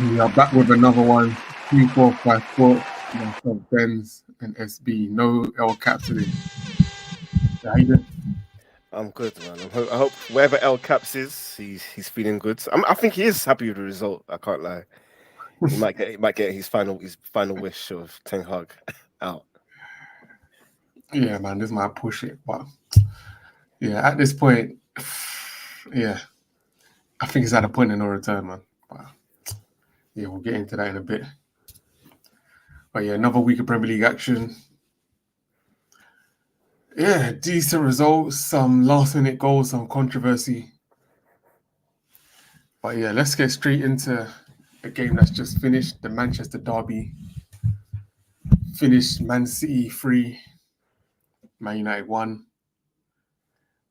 We are back with another one. 245 Sports. Myself, Benz, and SB. No L cap today. How you doing? I'm good, man. I hope wherever El Caps is, he's feeling good. I think he is happy with the result. I can't lie. He might get his final wish of Ten Hag out. Yeah, man, this might push it. But yeah, at this point, yeah, I think it's at a point of no return, man. But yeah, we'll get into that in a bit. But yeah, another week of Premier League action. Yeah, decent results, some last minute goals, some controversy. But yeah, let's get straight into a game that's just finished. The Manchester Derby finished Man City 3, Man United 1.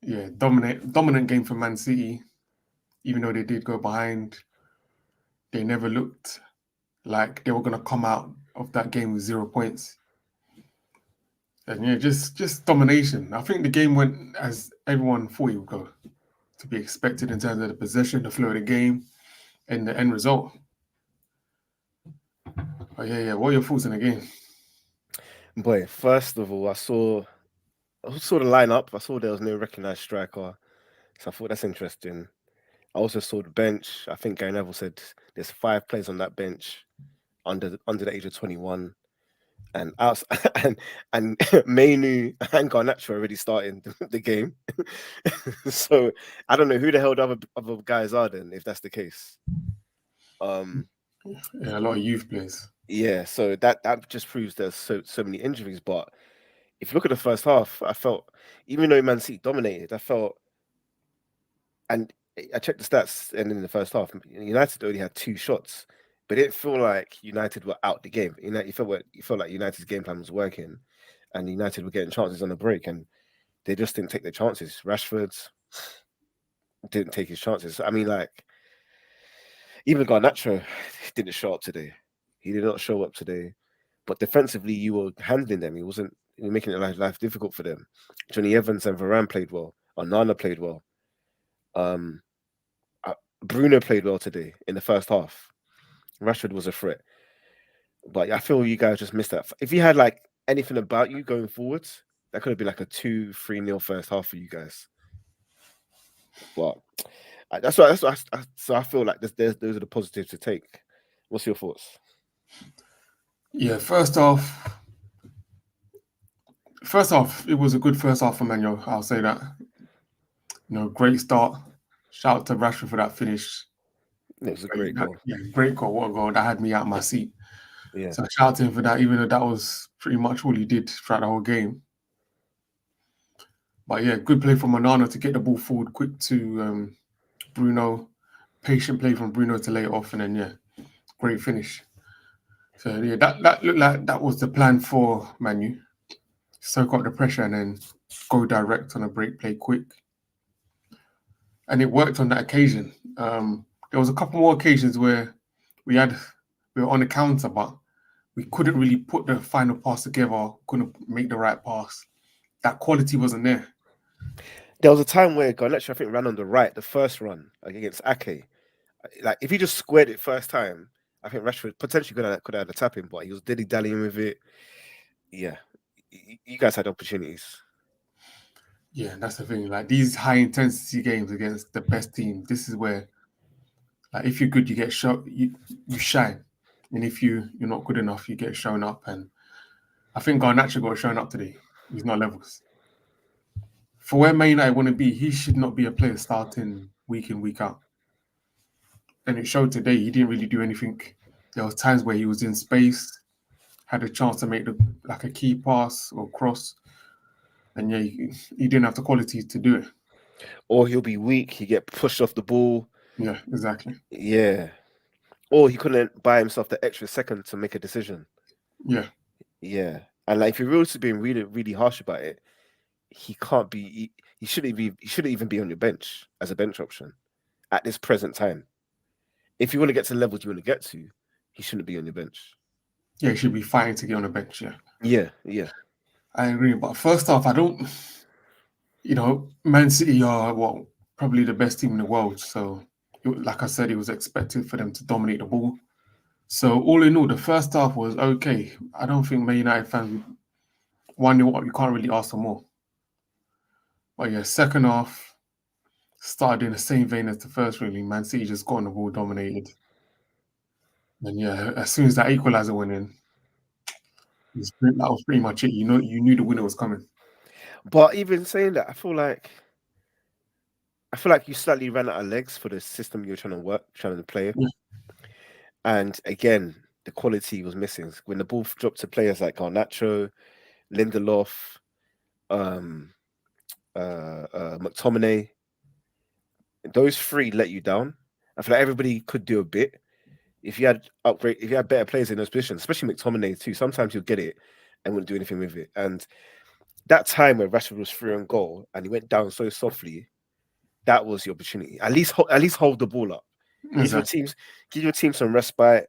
Yeah, dominant game for Man City. Even though they did go behind, they never looked like they were going to come out of that game with 0 points. And yeah, just domination. I think the game went as everyone thought it would go, to be expected in terms of the possession, the flow of the game, and the end result. But yeah. What are your thoughts on the game? Boy, first of all, I saw the lineup. I saw there was no recognized striker, so I thought that's interesting. I also saw the bench. I think Gary Neville said there's 5 players on that bench under the age of 21. And us and Mainu and Garnacho are already starting the game. So I don't know who the hell the other guys are then, if that's the case. Um, Yeah, a lot of youth players. yeah, so that just proves there's so many injuries. But if you look at the first half, I felt even though Man City dominated, and I checked the stats, and in the first half, United only had 2 shots, but it didn't feel like United were out the game. You felt like United's game plan was working, and United were getting chances on the break, and they just didn't take their chances. Rashford didn't take his chances. I mean, like even Garnacho didn't show up today. He did not show up today. But defensively, you were handling them. You were making life difficult for them. Johnny Evans and Varane played well. Onana played well. Um, Bruno played well today in the first half. Rashford was a threat, but I feel you guys just missed that. If you had like anything about you going forwards, that could have been like a 2-3 nil first half for you guys. But so I feel like those are the positives to take. What's your thoughts? Yeah, first off, it was a good first half for Man U. I'll say that. Great start. Shout out to Rashford for that finish. It was a great goal. Yeah, great goal. What a goal. That had me out of my seat. Yeah, So shout out to him for that, even though that was pretty much all he did throughout the whole game. But yeah, good play from Onana to get the ball forward quick to Bruno. Patient play from Bruno to lay it off, and then yeah, great finish. So yeah, that looked like that was the plan for Manu. Soak up the pressure and then go direct on a break play quick. And it worked on that occasion. There was a couple more occasions where we were on the counter, but we couldn't really put the final pass together, couldn't make the right pass. That quality wasn't there. there was a time where Garnacho I think ran on the right, the first run like, against Ake. Like if he just squared it first time, I think Rashford potentially could have had a tap in, but he was dilly dallying with it. Yeah, you guys had opportunities. Yeah, that's the thing. Like these high intensity games against the best team, this is where, like, if you're good, you get shot, you shine, and if you're not good enough, you get shown up. And I think Garnacho got shown up today. He's not levels for where Man United want to be. He should not be a player starting week in week out. And it showed today. He didn't really do anything. There was times where he was in space, had a chance to make like a key pass or cross, and yeah, he didn't have the quality to do it. Or he'll be weak, he get pushed off the ball. Yeah, exactly. Yeah. Or he couldn't buy himself the extra second to make a decision. Yeah. Yeah. And like if you're really being really, really harsh about it, he can't be he shouldn't even be on your bench as a bench option at this present time. If you want to get to the levels you want to get to, he shouldn't be on your bench. Yeah, he should be fighting to get on the bench. Yeah. Yeah. I agree. But first off, I don't, Man City are probably the best team in the world. So, like I said, it was expected for them to dominate the ball. So all in all, the first half was okay. I don't think Man United fans would 1-0 up. You can't really ask for more. But yeah, second half started in the same vein as the first. Really, Man City just got on the ball, dominated. And yeah, as soon as that equaliser went in, that was pretty much it. You knew the winner was coming. But even saying that, I feel like you slightly ran out of legs for the system you're trying to play. Yeah. And again, the quality was missing when the ball dropped to players like Garnacho, Lindelof, McTominay. Those three let you down. I feel like everybody could do a bit if you had better players in those positions, especially McTominay too. Sometimes you'll get it and wouldn't do anything with it. And that time where Rashford was through on goal and he went down so softly, that was the opportunity. At least hold the ball up. Exactly. Give your team some respite.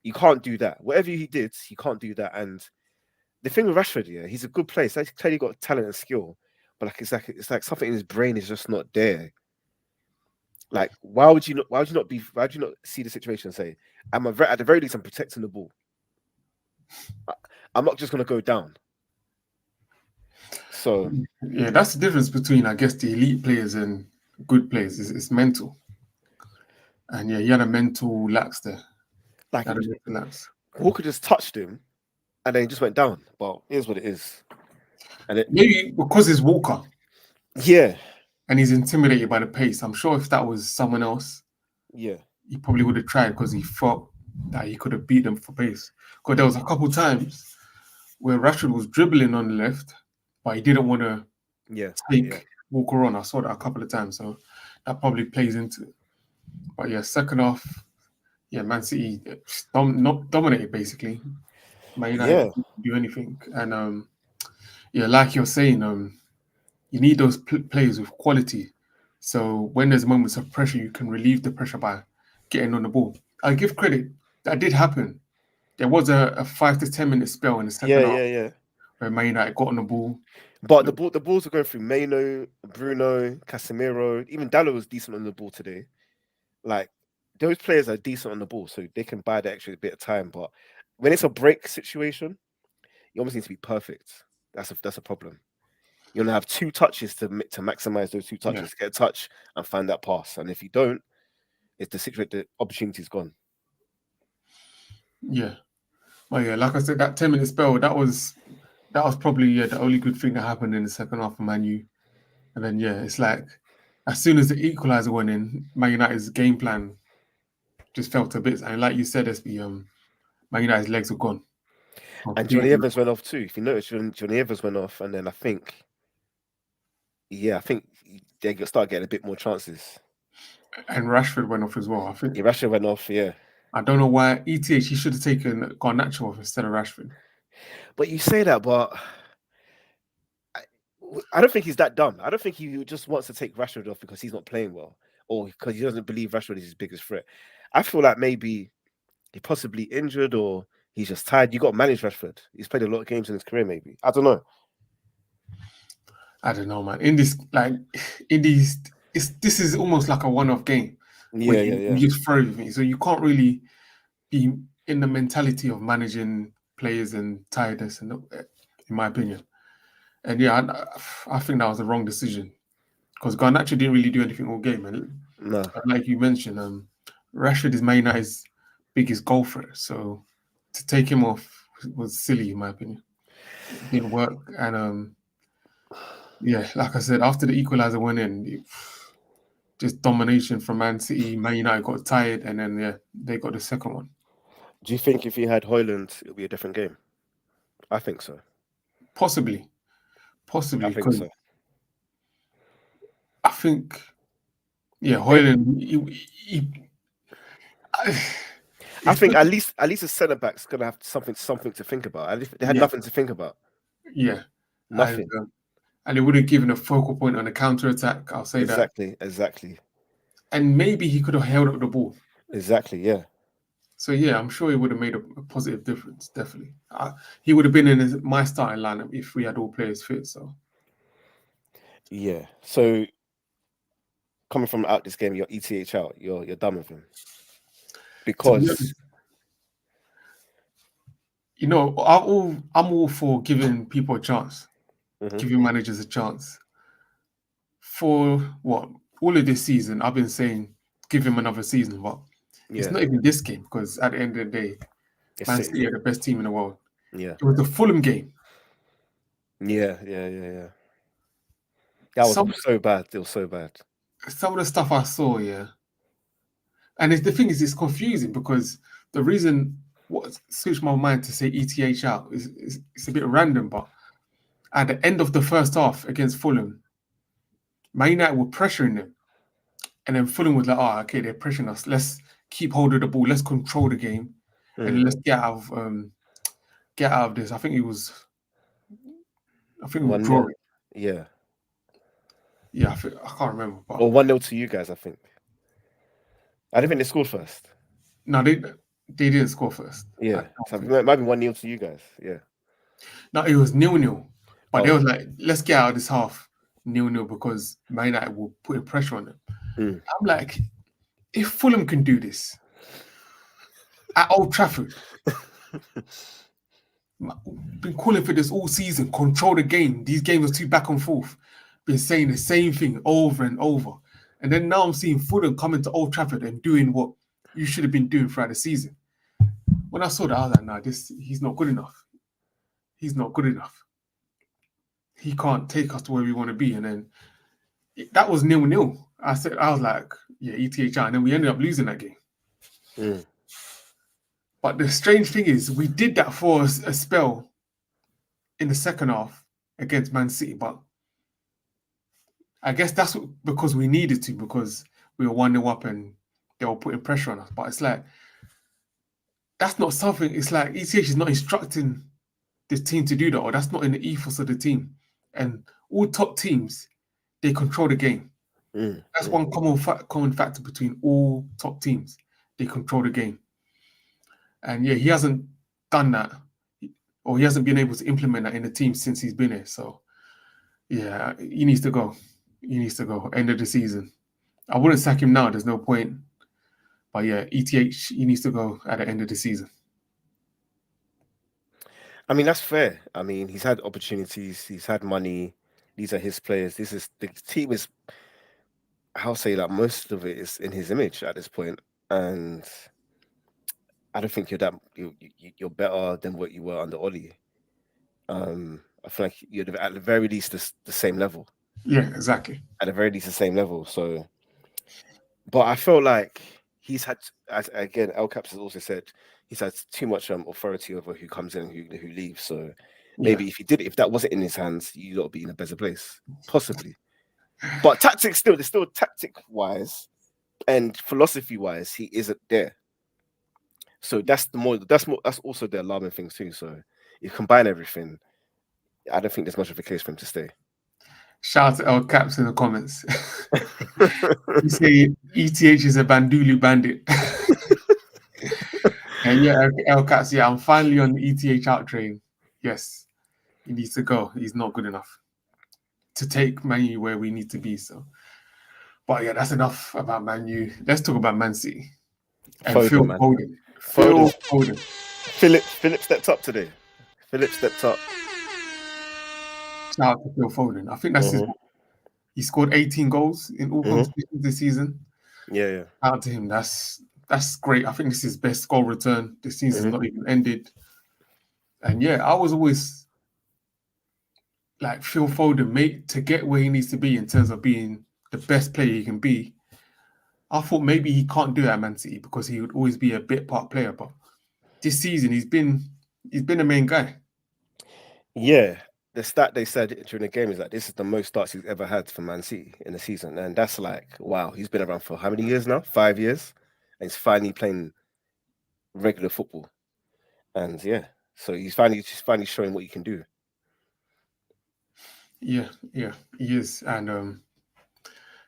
You can't do that. Whatever he did, you can't do that. And the thing with Rashford, yeah, he's a good player. He's clearly got talent and skill, but it's like something in his brain is just not there. Like, why would you not see the situation and say, at the very least, I'm protecting the ball. I'm not just gonna go down. So yeah, that's the difference between, I guess, the elite players and good players. It's mental. And yeah, he had a mental lapse there. like He had a mental lapse. Walker just touched him and then he just went down. But here's what it is. And Maybe because it's Walker yeah, and he's intimidated by the pace. I'm sure if that was someone else, yeah, he probably would have tried because he thought that he could have beat them for pace. Because there was a couple times where Rashford was dribbling on the left, but he didn't want to take Walker on. I saw that a couple of times, so that probably plays into it. But yeah, second half, yeah, Man City dominated basically. Man United didn't do anything, and yeah, like you're saying, you need those players with quality. So when there's moments of pressure, you can relieve the pressure by getting on the ball. I give credit, that did happen. There was a 5 to 10 minute spell in the second half yeah. where Man United got on the ball. But the balls were going through Maino, Bruno, Casemiro. Even Dallo was decent on the ball today. Like, those players are decent on the ball, so they can buy the extra bit of time. But when it's a break situation, you almost need to be perfect. That's a problem. You want to have 2 touches to maximize those 2 touches, get a touch and find that pass. And if you don't, it's the opportunity's gone. Yeah. Well, yeah, like I said, that 10 minute spell, that was probably the only good thing that happened in the second half of Man U. And then yeah, it's like as soon as the equaliser went in, Man United's game plan just fell to bits. And like you said, Man United's legs were gone. And Johnny Evans went off too. If you notice, Johnny Evans went off, and then I think they start getting a bit more chances. And Rashford went off as well. I think Rashford went off. Yeah, I don't know why ETH he should have taken Garnacho off instead of Rashford. But you say that, but I don't think he's that dumb. I don't think he just wants to take Rashford off because he's not playing well, or because he doesn't believe Rashford is his biggest threat. I feel like maybe he's possibly injured or he's just tired. You got to manage Rashford. He's played a lot of games in his career. Maybe I don't know. I don't know, man. This is almost like a one-off game. Where you just throw everything. So you can't really be in the mentality of managing players and tiredness, in my opinion. And yeah, I think that was the wrong decision because Garnacho didn't really do anything all game. And like you mentioned, Rashford is Man United's biggest goal threat. So to take him off was silly, in my opinion. It didn't work. And yeah, like I said, after the equaliser went in, just domination from Man City. Man United got tired, and then yeah, they got the second one. Do you think if he had Højlund, it'll be a different game? I think so. Possibly. I think so. I think, yeah, Højlund. I think at least a centre back's gonna have something to think about. They had nothing to think about. Yeah, nothing. And it would have given a focal point on the counter attack. I'll say that exactly. And maybe he could have held up the ball. Exactly. Yeah. So yeah, I'm sure he would have made a positive difference. Definitely, he would have been in my starting lineup if we had all players fit. So yeah. So coming from out this game, you're ETH out. You're done with him because You know, I'm all for giving people a chance, giving managers a chance. For what all of this season, I've been saying give him another season, but it's Yeah, not even this game because at the end of the day, it's Man City. City are the best team in the world. Yeah, It was the Fulham game. yeah. That was Some so bad. It was so bad. some of the stuff I saw, yeah, and the thing is, it's confusing because the reason what switched my mind to say ETH out is it's a bit random, but at the end of the first half against Fulham, Man United were pressuring them. And then Fulham was like, oh, okay, they're pressuring us. Let's keep hold of the ball. Let's control the game. And let's get out of this. I think it was 1-0. drawing. Yeah. Yeah, I can't remember. But Or 1-0 to you guys, I think. I don't think they scored first. no, they didn't score first. Yeah. So it might be 1-0 to you guys. Yeah. No, it was 0-0. But they Oh. was like, let's get out of this half 0-0 because Man United will put pressure on them. I'm like, if Fulham can do this at Old Trafford, been calling for this all season, control the game. These games are too back and forth. Been saying the same thing over and over. And then now I'm seeing Fulham coming to Old Trafford and doing what you should have been doing throughout the season. When I saw that, I was like, nah, he's not good enough. He's not good enough. He can't take us to where we want to be. And then that was 0-0. I was like, yeah, ETH. And then we ended up losing that game. But the strange thing is, we did that for a spell in the second half against Man City, but I guess that's because we needed to, because we were 1-0 up and they were putting pressure on us. But it's like, that's not something, it's like ETH is not instructing this team to do that, or that's not in the ethos of the team. And all top teams, they control the game. That's one common factor between all top teams. They control the game. And yeah, he hasn't done that, or he hasn't been able to implement that in the team since he's been here. So yeah, he needs to go. He needs to go. End of the season. I wouldn't sack him now. There's no point. But yeah, ETH, he needs to go at the end of the season. I mean, that's fair. I mean, he's had opportunities. He's had money. These are his players. This is the team is, I'll say that most of it is in his image at this point. And I don't think you're better than what you were under Oli. I feel like you're at the very least the same level. Yeah, exactly. At the very least the same level. So, but I feel like he's had, as again, El Caps has also said, he's had too much authority over who comes in and who leaves. So maybe if that wasn't in his hands, you'd not be in a better place, possibly. But there's still tactic wise and philosophy wise, he isn't there. So that's also the alarming thing too. So you combine everything, I don't think there's much of a case for him to stay. Shout out to El Caps in the comments. You say ETH is a Bandulu bandit. And yeah, El Caps, yeah, I'm finally on the ETH out train. Yes, he needs to go. He's not good enough to take Man U where we need to be. So, but yeah, that's enough about Man U. Let's talk about Man City and Foden, Phil Foden. Philip stepped up today. Philip stepped up. Shout out to Phil Foden. I think that's he scored 18 goals in all competitions this season. Yeah. Shout out to him. That's great. I think this is his best goal return. The season's not even ended. And yeah, I was always like Phil Foden, mate, to get where he needs to be in terms of being the best player he can be. I thought maybe he can't do that at Man City because he would always be a bit part player. But this season, he's been a main guy. Yeah, the stat they said during the game is that this is the most starts he's ever had for Man City in the season, and that's like, wow, he's been around for how many years now? 5 years, and he's finally playing regular football, and yeah, so he's finally showing what he can do. Yeah, he is, and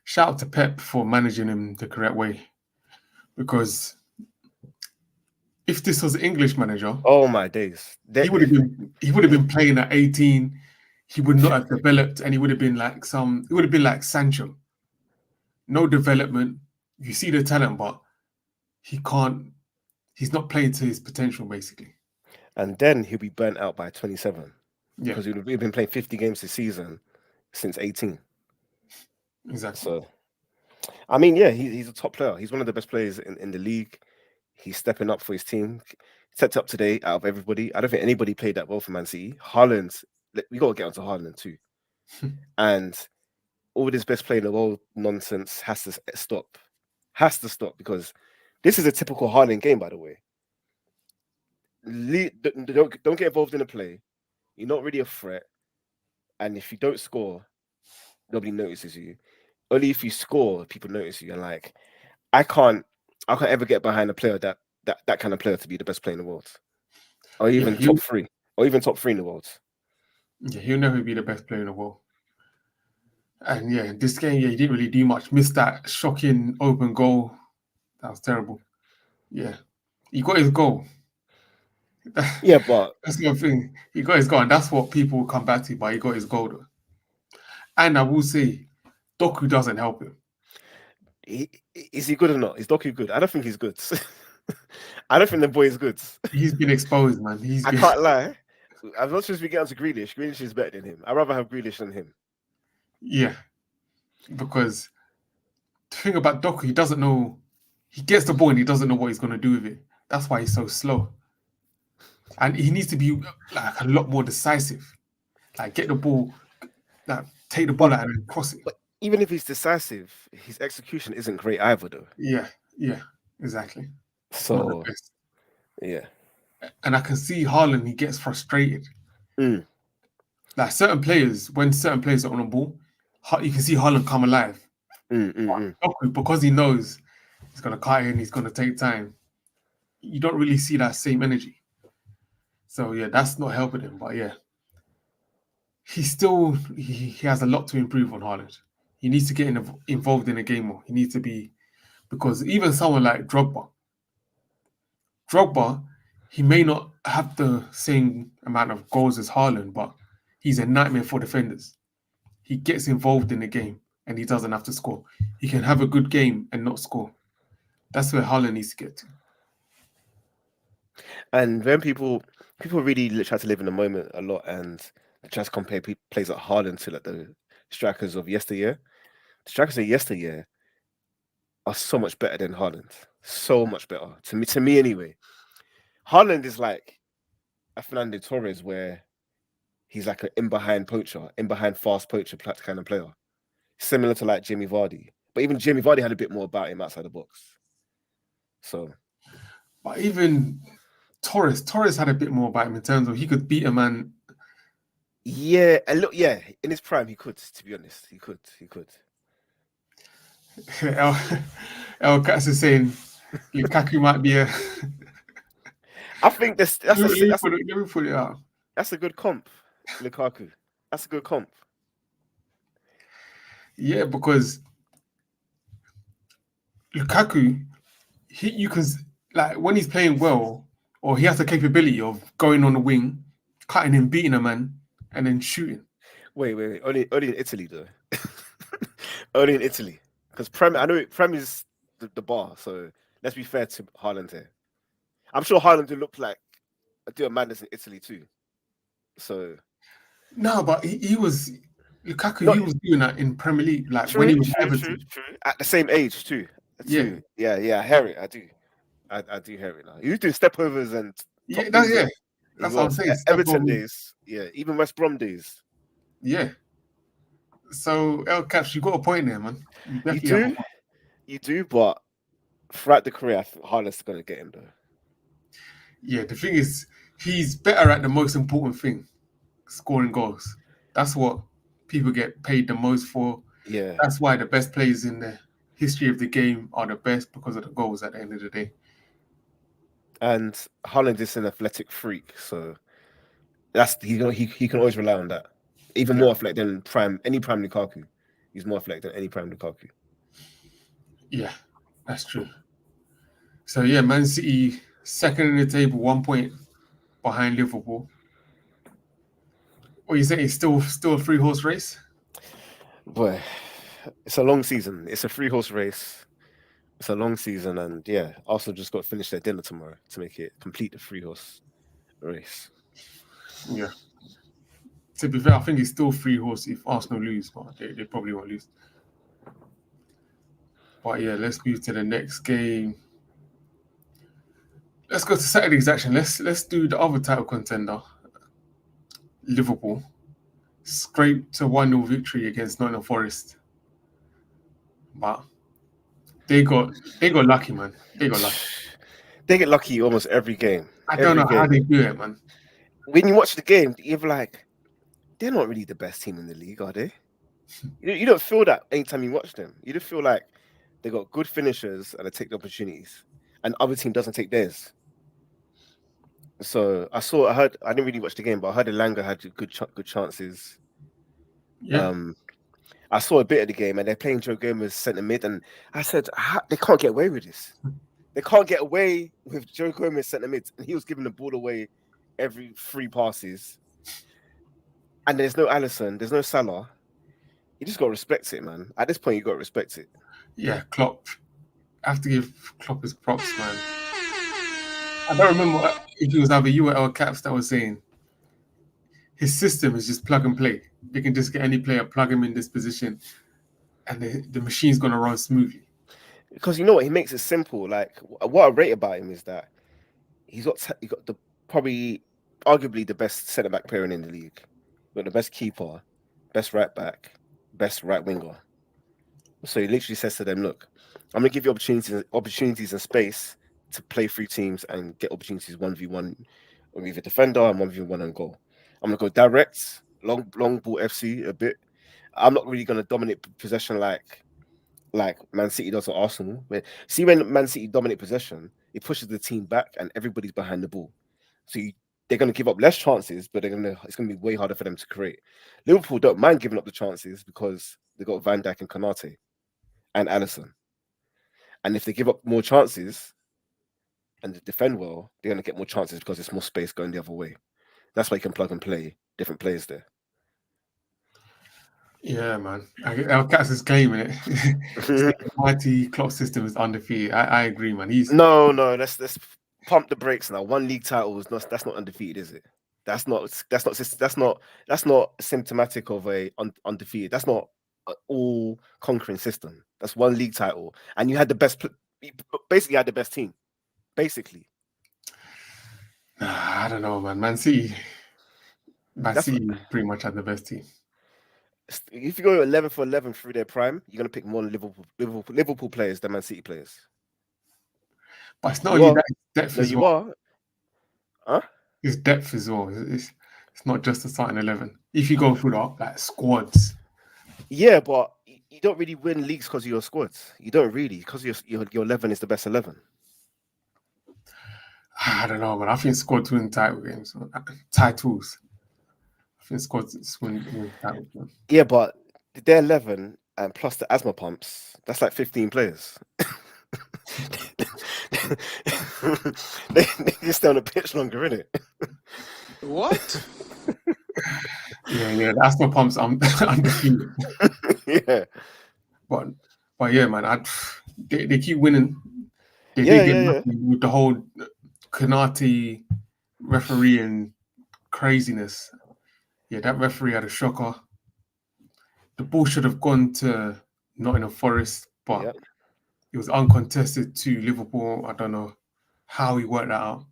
shout out to Pep for managing him the correct way, because if this was an English manager, oh my days, he would have been playing at 18. He would not have developed, and he would have been like Sancho. No development. You see the talent, but he can't. He's not playing to his potential, basically. and then he'll be burnt out by 27 Yeah, because we've been playing 50 games this season since 18. exactly. So, I mean, yeah, he's a top player. He's one of the best players in the league. He's stepping up for his team. Stepped up today out of everybody. I don't think anybody played that well for Man City. Haaland, we got to get onto Haaland too. And all this best player in the world nonsense has to stop. Has to stop because this is a typical Haaland game, by the way. Don't get involved in the play. You're not really a threat. And if you don't score, nobody notices you. Only if you score, people notice you. And like, I can't ever get behind a player that kind of player to be the best player in the world, or Yeah, even top three, or even top three in the world. he'll never be the best player in the world. And yeah, this game, yeah, he didn't really do much. Missed that shocking open goal. That was terrible. Yeah, he got his goal. Yeah, but That's the thing. He got his goal, and that's what people will come back to. But he got his goal, though. And I will say, Doku doesn't help him. is he good or not? Is Doku good? I don't think he's good. I don't think the boy is good. He's been exposed, man. I can't lie. As much as we get onto Grealish, Grealish is better than him. I'd rather have Grealish than him. Yeah, because the thing about Doku, he doesn't know. He gets the ball and he doesn't know what he's going to do with it. That's why he's so slow. And he needs to be like a lot more decisive. Like get the ball, like take the ball out and cross it. But even if he's decisive, his execution isn't great either, though. Yeah, exactly. So, Not the best. yeah. And I can see Haaland, he gets frustrated. Mm. Like certain players, when certain players are on the ball, you can see Haaland come alive. Because he knows he's going to cut in, he's going to take time. You don't really see that same energy. So yeah, that's not helping him. But yeah, he has a lot to improve on Haaland. He needs to get involved in the game more. He needs to be, because even someone like Drogba, he may not have the same amount of goals as Haaland, but he's a nightmare for defenders. He gets involved in the game and he doesn't have to score. He can have a good game and not score. That's where Haaland needs to get to. And when people really try to live in the moment a lot and try to compare players like Haaland to like the strikers of yesteryear, the strikers of yesteryear are so much better than Haaland. So much better. To me anyway. Haaland is like a Fernando Torres where he's like an in behind fast poacher kind of player. Similar to like Jamie Vardy. But even Jamie Vardy had a bit more about him outside the box. So, but even Torres had a bit more about him in terms of he could beat a man. Yeah, and look, yeah, in his prime he could, to be honest. He could. El Katz is saying Lukaku might be a. I think let me put it out. That's a good comp, Lukaku. That's a good comp. Yeah, because Lukaku, you can like when he's playing well, or he has the capability of going on the wing, cutting and beating a man, and then shooting. Wait. Only in Italy though. Only in Italy, because I know Prem is the bar. So let's be fair to Haaland here. I'm sure Haaland will look like do a madness in Italy too. So no, but he was Lukaku. Not, he was doing that in Premier League, like true, when he was Everton. True. At the same age too. Yeah. Yeah. I hear it. I do. I do hear it now. He was doing stepovers and that's what I'm saying. Everton days. Yeah, even West Brom days. Yeah. So El Caps, you got a point there, man. You do, but throughout the career, I think Haaland's going to get him though. Yeah, the thing is, he's better at the most important thing, scoring goals. That's what people get paid the most for. Yeah. That's why the best players in the history of the game are the best, because of the goals at the end of the day. And Haaland is an athletic freak, so he can always rely on that. Even more athletic than any prime Lukaku. He's more athletic than any prime Lukaku. Yeah, that's true. So yeah, Man City second in the table, 1 point behind Liverpool. What you say? It's still a 3-horse race? Boy, it's a long season. It's a 3-horse race. It's a long season, and yeah, Arsenal just got to finish their dinner tomorrow to make it complete the 3-horse race. Yeah. To be fair, I think it's still 3 horse if Arsenal lose, but they probably won't lose. But yeah, let's move to the next game. Let's go to Saturday's action. Let's do the other title contender, Liverpool. Scraped to 1-0 victory against Nottingham Forest. But they got lucky, man. They got lucky. They get lucky almost every game. I don't Every know how game. they do it, man. When you watch the game, you're like, they're not really the best team in the league, are they? You don't feel that anytime you watch them. You just feel like they got good finishers and they take the opportunities, and other team doesn't take theirs. So I didn't really watch the game, but I heard Elanga had good chances. Yeah. I saw a bit of the game, and they're playing Joe Gomez centre mid, and I said they can't get away with this. They can't get away with Joe Gomez centre mid, and he was giving the ball away every 3 passes. And there's no Alisson, there's no Salah. You just got to respect it, man. At this point, you got to respect it. Yeah, Klopp. I have to give Klopp his props, man. I don't remember if it was either you or El Caps that was saying his system is just plug and play. They can just get any player, plug him in this position, and the machine's gonna run smoothly. Because you know what, he makes it simple. Like what I rate about him is that he got the probably arguably the best centre back player in the league. Got the best keeper, best right back, best right winger. So he literally says to them, "Look, I'm gonna give you opportunities and space to play through teams and get opportunities 1v1 with a defender and 1v1 and goal. I'm gonna go direct, long ball FC a bit. I'm not really gonna dominate possession like Man City does at Arsenal. See, when Man City dominate possession, it pushes the team back and everybody's behind the ball. So they're going to give up less chances, but it's going to be way harder for them to create. Liverpool don't mind giving up the chances because they got Van Dijk and Konate and Alisson. And if they give up more chances and they defend well, they're going to get more chances because there's more space going the other way. That's why you can plug and play different players there. Yeah, man. El Caps is claiming it. The mighty Klopp system is undefeated. I agree, man. No. Let's pump the brakes now. 1 league title that's not undefeated, is it? That's not symptomatic of a undefeated. That's not an all conquering system. That's 1 league title, and you had the best. Basically, had the best team. Basically, I don't know, man. Man City pretty much had the best team. If you go 11 for 11 through their prime, you're gonna pick more Liverpool players than Man City players. But it's not only that, it's depth as well. You are. Huh? It's depth as well. It's not just a starting 11. If you go through the squads. Yeah, but you don't really win leagues because of your squads. You don't really, because your 11 is the best 11. I don't know, man. I think squads win title games. Titles. I think squads win titles. Man. Yeah, but they're 11 and plus the asthma pumps. That's like 15 players. they just stay on the pitch longer, innit? What? Yeah, the asthma pumps undefeated. Yeah. But yeah, man, they keep winning. They Yeah, did get lucky with the whole Konate refereeing craziness. Yeah, that referee had a shocker. The ball should have gone to Nottingham Forest, but it was uncontested to Liverpool. I don't know how he worked that out.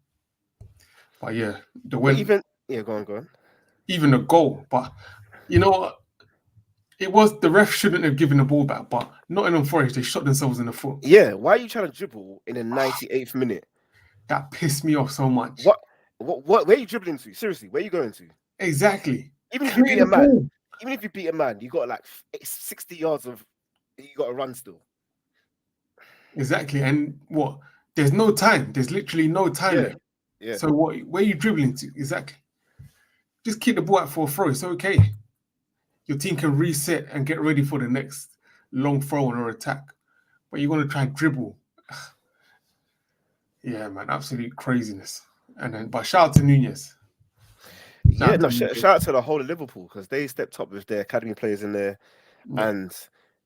But yeah, go on. Even a goal, but you know what? It was the ref shouldn't have given the ball back, but Nottingham Forest, they shot themselves in the foot. Yeah, why are you trying to dribble in the 98th minute? That pissed me off so much. What? Where are you dribbling to? Seriously, where are you going to? Exactly. Even if you beat a man, you got like 60 yards of you got to run still. Exactly, and what? There's no time. There's literally no time left. Yeah. So where are you dribbling to? Exactly. Just keep the ball out for a throw. It's okay. Your team can reset and get ready for the next long throw or attack. But you're going to try and dribble. Yeah, man, absolute craziness. But shout out to Nunez. Shout out to the whole of Liverpool because they stepped up with their academy players in there. Yeah. And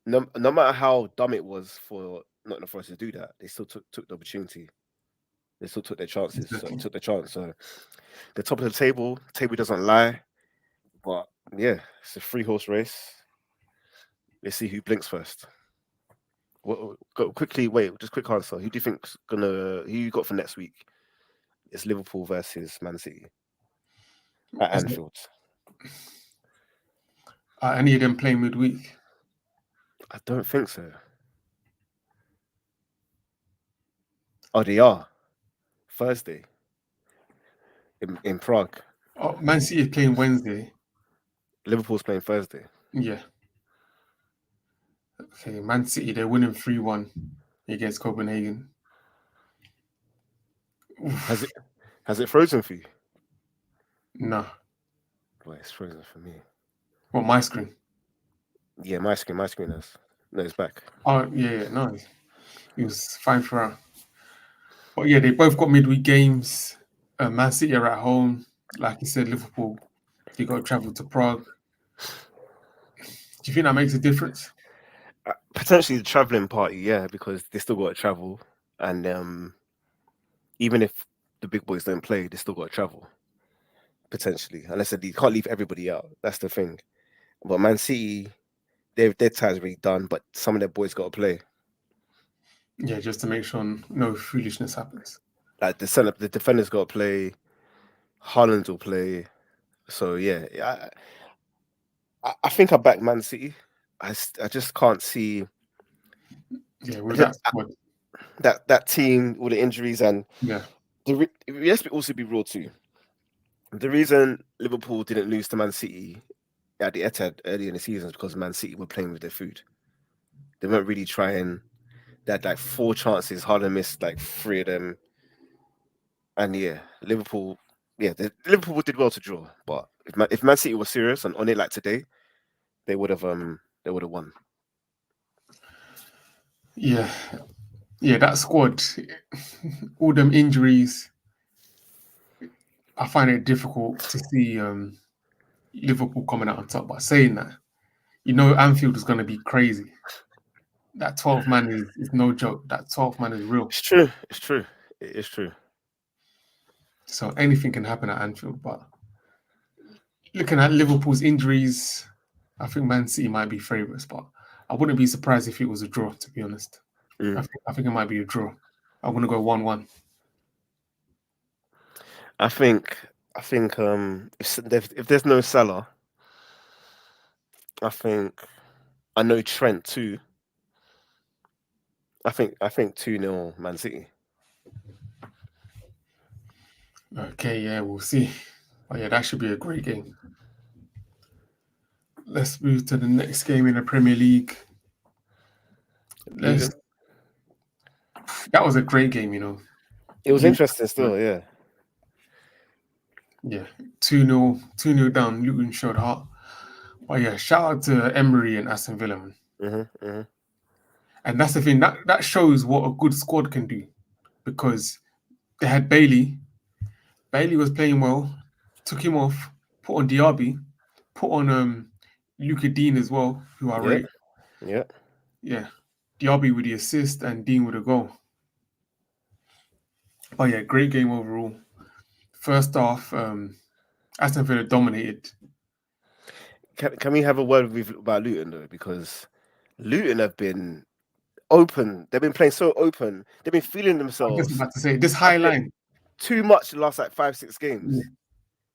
no matter how dumb it was for Nottingham Forest to do that, they still took the opportunity. They still took their chances. Exactly. Took their chance. So the top of the table doesn't lie. But yeah, it's a 3-horse race. Let's see who blinks first. Quickly, wait, just quick answer. Who do you think's who you got for next week? It's Liverpool versus Man City at Is it- Anfield. Are any of them playing midweek? I don't think so. Oh, they are. Thursday. In Prague. Oh, Man City is playing Wednesday. Liverpool's playing Thursday. Yeah. Okay, Man City, they're winning 3-1 against Copenhagen. Oof. Has it frozen for you? No. Well, it's frozen for me. Well, my screen. Yeah, my screen has. No, it's back. Oh, yeah, no. It was fine throughout. But yeah, they both got midweek games. Man City are at home. Like you said, Liverpool, they got to travel to Prague. Do you think that makes a difference? Potentially the travelling party, yeah, because they still got to travel. And even if the big boys don't play, they still got to travel. Potentially. Unless they can't leave everybody out. That's the thing. But Man City, their time's already done, but some of their boys got to play. Yeah, just to make sure no foolishness happens. Like the defenders got to play. Haaland will play. So yeah, I think I back Man City. I just can't see. Yeah, with that squad. That team, all the injuries, and Yeah, let's also be real too. The reason Liverpool didn't lose to Man City at the Etihad early in the season is because Man City were playing with their food. They weren't really trying. They had like 4 chances. Haaland missed like 3 of them. And yeah, Liverpool did well to draw. But if Man City was serious and on it like today, they would have won. yeah, that squad, all them injuries, I find it difficult to see Liverpool coming out on top. But saying that, Anfield is going to be crazy. That 12 man is no joke. That 12 man is real. It's true. It is true. So anything can happen at Anfield. But looking at Liverpool's injuries, I think Man City might be favourites. But I wouldn't be surprised if it was a draw, to be honest. I think it might be a draw. I'm going to go 1-1. I think if there's no Salah, I know Trent too. I think 2-0 Man City. Okay, yeah, we'll see. But yeah, that should be a great game. Let's move to the next game in the Premier League. That was a great game, It was interesting still, yeah. Yeah, 2-0 down. Luton showed heart. But yeah, shout out to Emery and Aston Villa, man. And that's the thing, that shows what a good squad can do. Because they had Bailey. Bailey was playing well. Took him off. Put on Diaby. Put on Luka Dean as well, who I rate. Yeah. Yeah. Diaby with the assist and Dean with a goal. But yeah, great game overall. First half, Aston Villa dominated. Can we have a word about Luton though? Because Luton have been open. They've been playing so open. They've been feeling I was themselves just about to say, this high line. too much the last like 5-6 games. Yeah.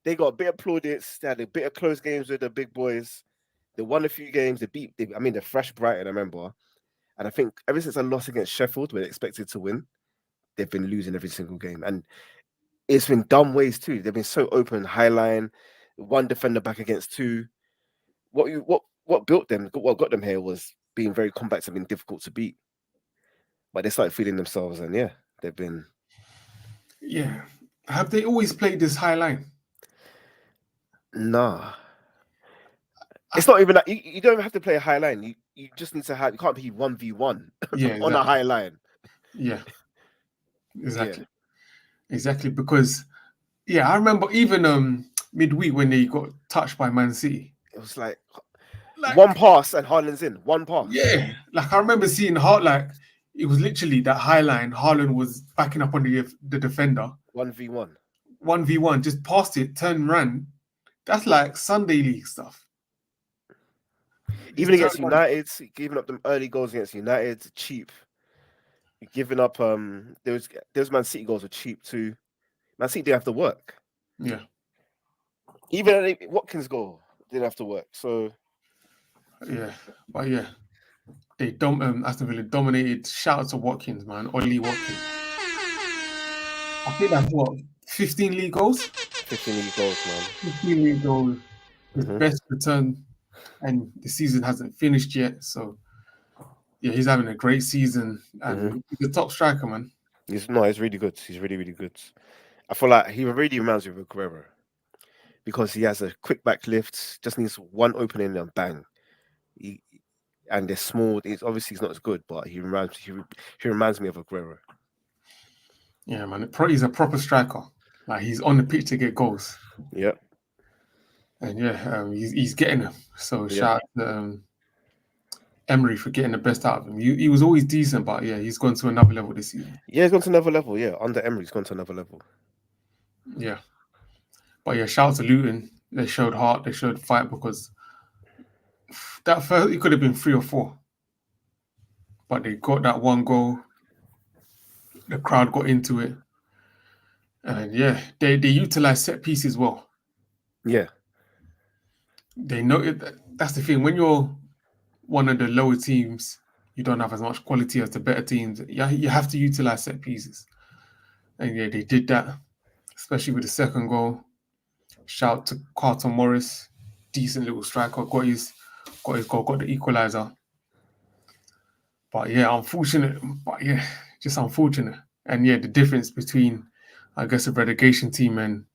They got a bit of plaudits. They had a bit of close games with the big boys. They won a few games. They're fresh Brighton, I remember. And I think ever since I lost against Sheffield, we're expected to win. They've been losing every single game. And it's been dumb ways too. They've been so open, high line, 1 defender back against 2. What built them, what got them here was being very compact and being difficult to beat. But they started feeling themselves, and yeah, they've been. Yeah. Have they always played this high line? Nah. It's not even that you don't have to play a high line. You just need to have. You can't be 1v1 on a high line. Yeah. Exactly. Yeah. Exactly. Because I remember even midweek when they got touched by Man City. It was like 1 pass and Haaland's in. 1 pass. Yeah. Like I remember seeing Hart it was literally that high line. Haaland was backing up on the defender. 1v1. 1v1, just passed it, turned, ran. That's like Sunday league stuff. Even against United, giving up them early goals against United, cheap. Giving up those Man City goals were cheap too. Man City didn't have to work. Yeah. Even Watkins' goal didn't have to work. So yeah, but yeah, they Aston Villa dominated. Shout out to Watkins, man, Ollie Watkins. I think that's what 15 league goals. 15 league goals, man. 15 league goals, his best return, and the season hasn't finished yet. So yeah, he's having a great season, and he's a top striker, man. He's really good. He's really, really good. I feel like he really reminds me of Aguero because he has a quick back lift, just needs one opening and bang. And they're small. He's not as good, but he reminds me of Aguero. Yeah, man. He's a proper striker. Like, he's on the pitch to get goals. Yep. And yeah, he's getting them. So shout out to Emery for getting the best out of him. He was always decent, but yeah, he's gone to another level this season. Yeah, he's gone to another level. Yeah, under Emery, he's gone to another level. Yeah. But yeah, shout out to Luton. They showed heart. They showed fight because that first, it could have been 3 or 4. But they got that one goal. The crowd got into it. And yeah, they utilize set pieces well. Yeah. They know it. That's the thing. When you're one of the lower teams, you don't have as much quality as the better teams. You have to utilize set pieces. And yeah, they did that, especially with the second goal. Shout to Carlton Morris, decent little striker, got his goal, got the equalizer. But yeah, just unfortunate. And yeah, the difference between, I guess, a relegation team and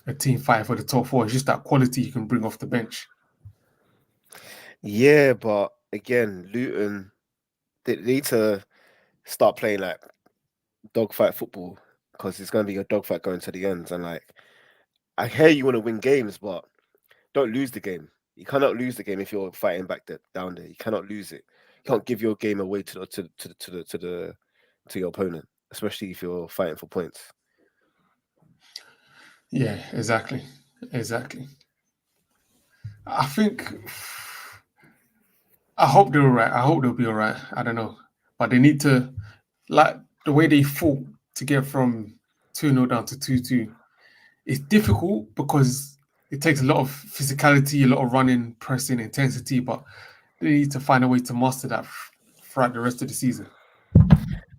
a team fighting for the top 4 is just that quality you can bring off the bench. Yeah, but again, Luton, they need to start playing like dogfight football because it's going to be a dogfight going to the ends. And like, I hear you want to win games, but don't lose the game. You cannot lose the game if you're fighting back down there. You cannot lose it. You can't give your game away to your opponent, especially if you're fighting for points. Yeah, exactly. I hope they're all right. I hope they'll be all right. I don't know. But they need to, like, the way they fought to get from 2-0 down to 2-2. It's difficult because it takes a lot of physicality, a lot of running, pressing, intensity, but they need to find a way to master that throughout the rest of the season.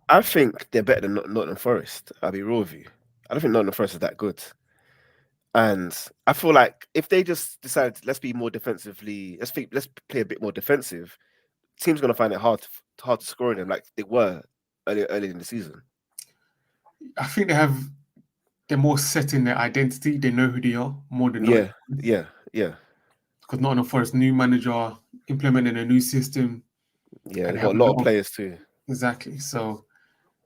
I think they're better than Nottingham Forest. I'll be real with you. I don't think Nottingham Forest is that good. And I feel like if they just decide, let's be more defensively, let's play a bit more defensive, team's going to find it hard to score them like they were early in the season. I think they're more set in their identity. They know who they are more than Yeah. Because Nottingham Forest new manager implementing a new system. Yeah, they've got a lot of players too. Exactly. So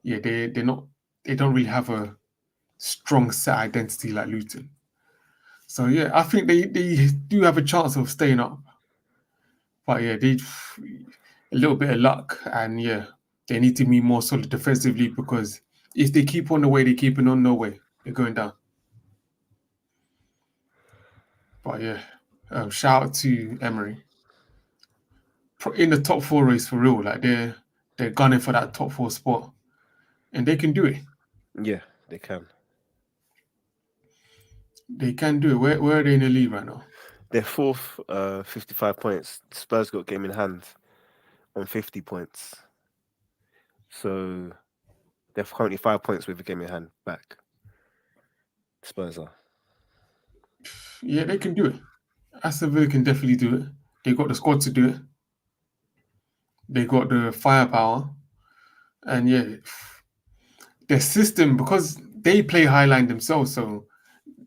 yeah, they don't really have a strong set identity like Luton. So yeah, I think they do have a chance of staying up. But yeah, they a little bit of luck, and yeah, they need to be more solid defensively because if they keep on the way they're keeping on, no way, they're going down. But yeah, shout out to Emery. In the top 4 race for real, like they're gunning for that top 4 spot, and they can do it. Yeah, they can. They can do it. Where are they in the league right now? They're 4th, 55 points. Spurs got game in hand on 50 points. So they're currently 5 points with a game in hand back. Spurs are. Yeah, they can do it. Aston Villa can definitely do it. They got the squad to do it. They got the firepower. And yeah, their system, because they play high line themselves, so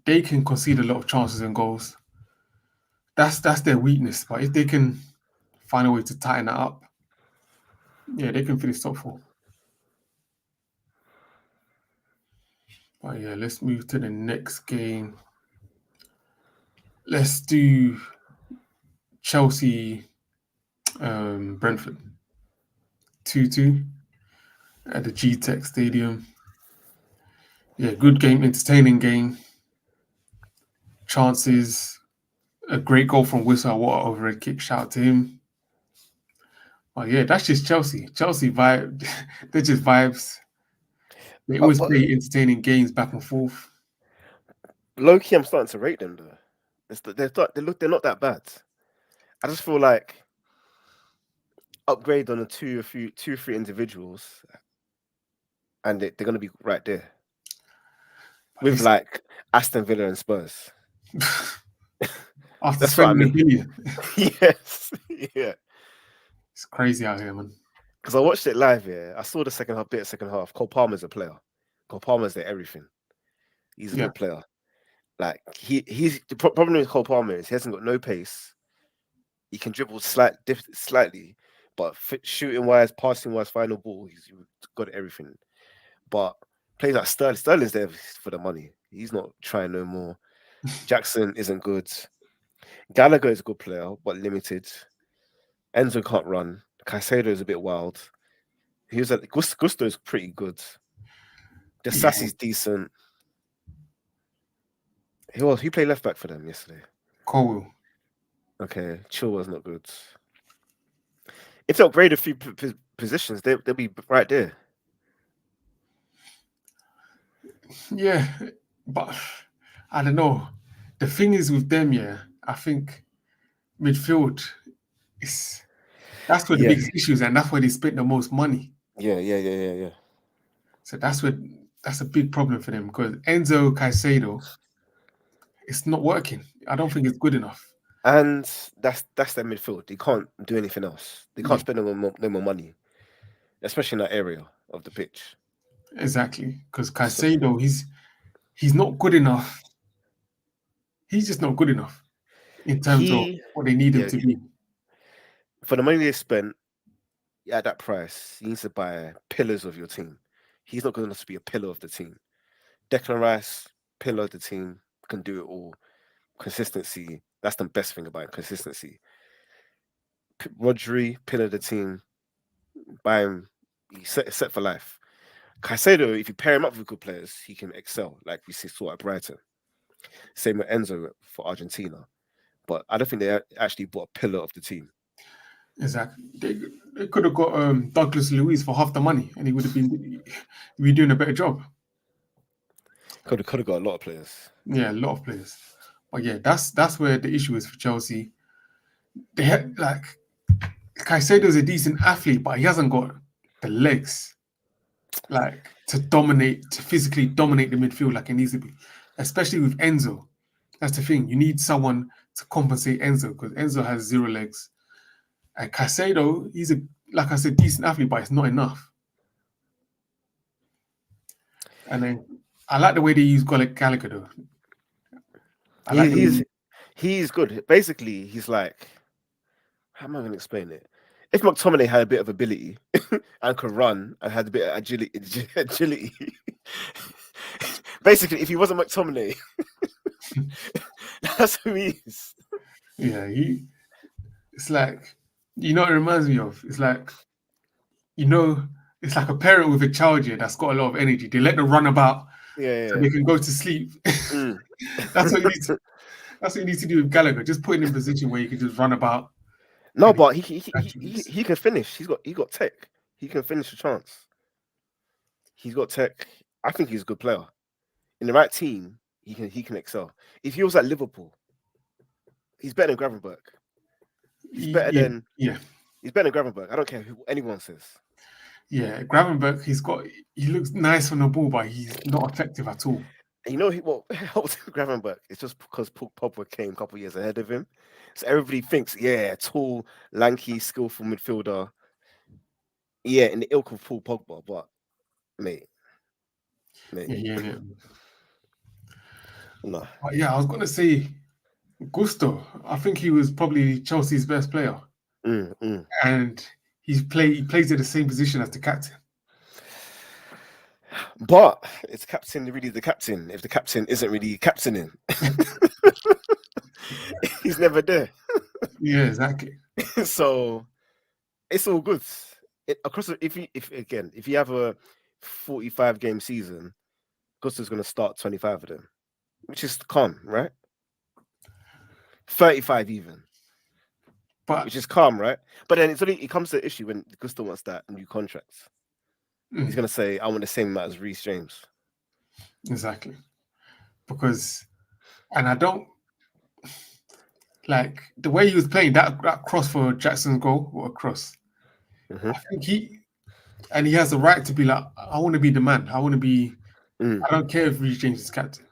they can concede a lot of chances and goals. That's their weakness. But if they can find a way to tighten that up, yeah, they can finish top 4. But yeah, let's move to the next game. Let's do Chelsea, Brentford, 2-2. at the G-Tech Stadium. Yeah, good game, entertaining game. Chances, a great goal from Wissa, what over a kick, shout out to him. Oh yeah, that's just Chelsea. Chelsea vibe, they're just vibes. They always But play entertaining games back and forth. low key, I'm starting to rate them though. They're not that bad. I just feel like upgrade on two or three individuals, and they're going to be right there with It's- like Aston Villa and Spurs. After That's what I spending mean. $1 billion, Yes, yeah. it's crazy out here, man. Because I watched it live. Yeah, I saw the second half. Cole Palmer's a player. Cole Palmer's their everything. He's a Yeah, good player. Like he's the problem with Cole Palmer is he hasn't got no pace. He can dribble slightly, but shooting wise, passing wise, final ball, he's got everything. But players like Sterling's there for the money. He's not trying no more. Jackson isn't good. Gallagher is a good player, but limited. Enzo can't run. Caicedo is a bit wild. He was at Gusto is pretty good. The yeah. Sassy's decent. He played left back for them yesterday. Cole. Okay, Chilwell's not good. If they upgrade a few positions, they'll be right there. Yeah, but I don't know. The thing is with them, yeah, I think midfield that's where the Yeah. biggest issue is, and that's where they spent the most money. Yeah. So that's a big problem for them because Enzo Caicedo, it's not working. I don't think it's good enough. And that's their midfield. They can't do anything else. They can't Yeah. spend no more money, especially in that area of the pitch. Exactly, because Caicedo, he's not good enough. He's just not good enough in terms of what they need him Yeah, to be. for the money they spent at that price, he needs to buy pillars of your team. He's not good enough to be a pillar of the team. Declan Rice, pillar of the team, can do it all. Consistency. That's the best thing about it, consistency. Rodri, pillar of the team. Buy him. He's set for life. Caicedo, if you pair him up with good players, he can excel, like we saw at Brighton. Same with Enzo for Argentina. But I don't think they actually bought a pillar of the team. Exactly. They could have got Douglas Luiz for half the money, and he would have been doing a better job. Could have got a lot of players. Yeah, a lot of players. But yeah, that's where the issue is for Chelsea. They had Caicedo's a decent athlete, but he hasn't got the legs to physically dominate the midfield like it needs to be. Especially with Enzo. That's the thing. You need someone to compensate Enzo because Enzo has 0 legs. And Caicedo, he's like I said, decent athlete, but it's not enough. And then I like the way they use Gallagher though. He's good. Basically, he's like, how am I going to explain it? If McTominay had a bit of ability and could run and had a bit of agility, basically, if he wasn't McTominay, that's who he is. Yeah, it's like, it reminds me of, it's like, it's like a parent with a child here that's got a lot of energy. They let them run about so they can go to sleep. That's what you need to. That's what you need to do with Gallagher. Just put him in a position where you can just run about. No, but he can finish. He got tech. He can finish a chance. He's got tech. I think he's a good player. In the right team, he can excel. If he was at Liverpool, he's better than Gravenberch. He's better than Gravenberch. I don't care who anyone says. Yeah, Gravenberch, he looks nice on the ball, but he's not effective at all. And what helped Gravenberch? It's just because Pogba came a couple of years ahead of him. So everybody thinks, tall, lanky, skillful midfielder. Yeah, in the ilk of Paul Pogba, but mate. Yeah. No. I was gonna say Gusto. I think he was probably Chelsea's best player, and he plays at the same position as the captain. But it's captain really the captain if the captain isn't really captaining. He's never there. Yeah, exactly. So it's all good. if you have a 45 game season, Gusto's going to start 25 of them, which is calm, right? 35 even, But which is calm, right? But then it comes to the issue when Gusto wants that new contract. He's going to say, I want the same amount as Reece James. Exactly. Because, and I don't like the way he was playing that cross for Jackson's goal or a cross. Mhm. I think he has the right to be like, I want to be the man. I want to be. Mm. I don't care if Reece James is captain.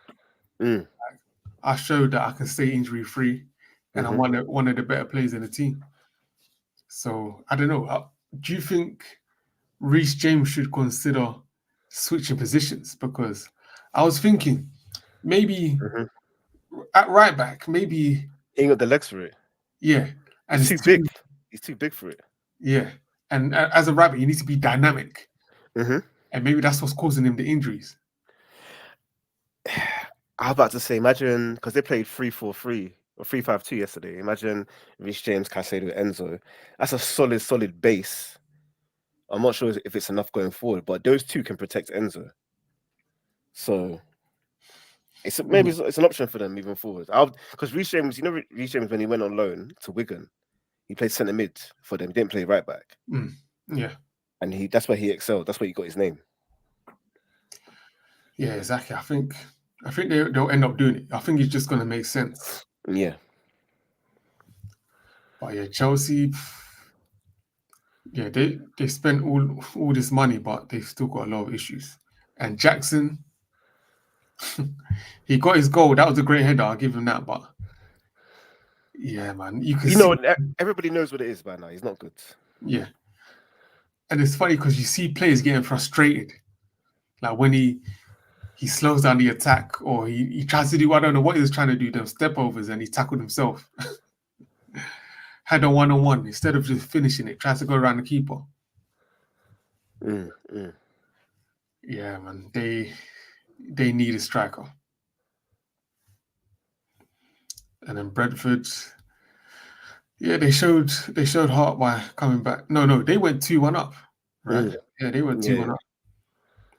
Mm. I showed that I can stay injury free, and I'm Mhm. one of the better players in the team. So I don't know. Do you think Reece James should consider switching positions? Because I was thinking maybe Mhm. at right back, maybe He ain't got the legs for it. yeah, and He's it's too big. He's too big for it. yeah, and as a rabbit, you need to be dynamic, Mhm. and maybe that's what's causing him the injuries. I was about to say, imagine because they played 3-4-3 or 3-5-2 yesterday. Imagine Reece James, Caicedo, Enzo. That's a solid base. I'm not sure if it's enough going forward, but those two can protect Enzo. So maybe it's an option for them moving forward. Because Reece James, Reece James when he went on loan to Wigan, he played centre mid for them. He didn't play right back, Yeah, and that's where he excelled. That's where he got his name. yeah, exactly. I think they'll end up doing it. I think it's just going to make sense. Yeah. But yeah, Chelsea, yeah, they spent all this money, but they've still got a lot of issues. And Jackson, he got his goal. That was a great header. I'll give him that. But yeah, man, you can see. Everybody knows what it is by now. He's not good. Yeah, and it's funny because you see players getting frustrated, like when he slows down the attack or he tries to do, I don't know what he was trying to do, them step overs, and he tackled himself. Had a one-on-one instead of just finishing it, tries to go around the keeper. Yeah, man, they need a striker. And then Brentford, yeah, they showed heart by coming back. No, they went 2-1 up, right? Yeah, they went 2-1 up.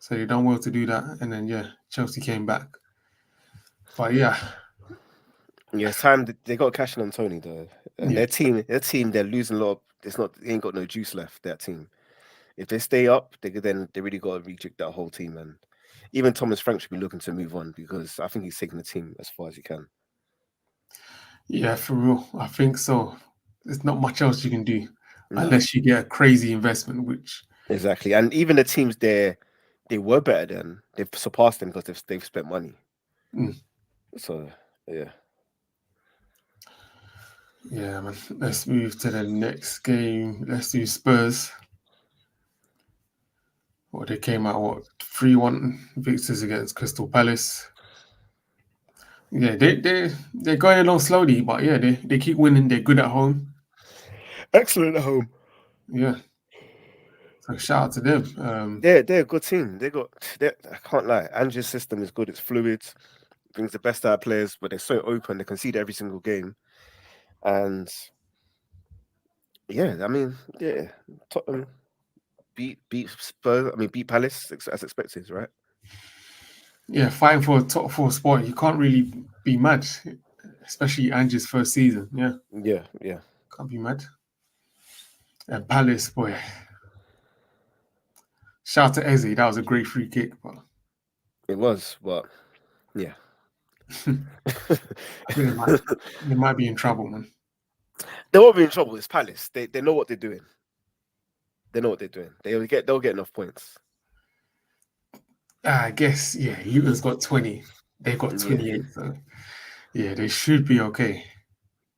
So they done well to do that, and then yeah, Chelsea came back. But yeah, it's time they got cash in on Tony though, and yeah. their team, they're losing a lot. They ain't got no juice left. That team, if they stay up, they really got to reject that whole team, and even Thomas Frank should be looking to move on because I think he's taking the team as far as he can. Yeah, for real, I think so. There's not much else you can do unless you get a crazy investment, which exactly, and even the teams they were better than, they've surpassed them because they've spent money. So yeah. Yeah, man. Let's move to the next game. Let's do Spurs. Well, they came out 3-1 victors against Crystal Palace. Yeah, they're going along slowly, but yeah, they keep winning. They're good at home. Excellent at home. Yeah. So shout out to them. They're a good team. I can't lie. Ange's system is good. It's fluid. Brings the best out of players, but they're so open. They concede every single game, and yeah, I mean, yeah, Tottenham beat Spurs. I mean, beat Palace as expected, right? Yeah, fighting for a top 4 spot. You can't really be mad, especially Ange's first season. Yeah. Yeah. Can't be mad. And Palace, boy. Shout out to Eze. That was a great free kick, but It was, but yeah. I think they might be in trouble, man. They won't be in trouble. It's Palace. They know what they're doing. They know what they're doing. They'll get enough points. I guess, yeah, Luton's got 20. They've got 28. So, yeah, they should be okay.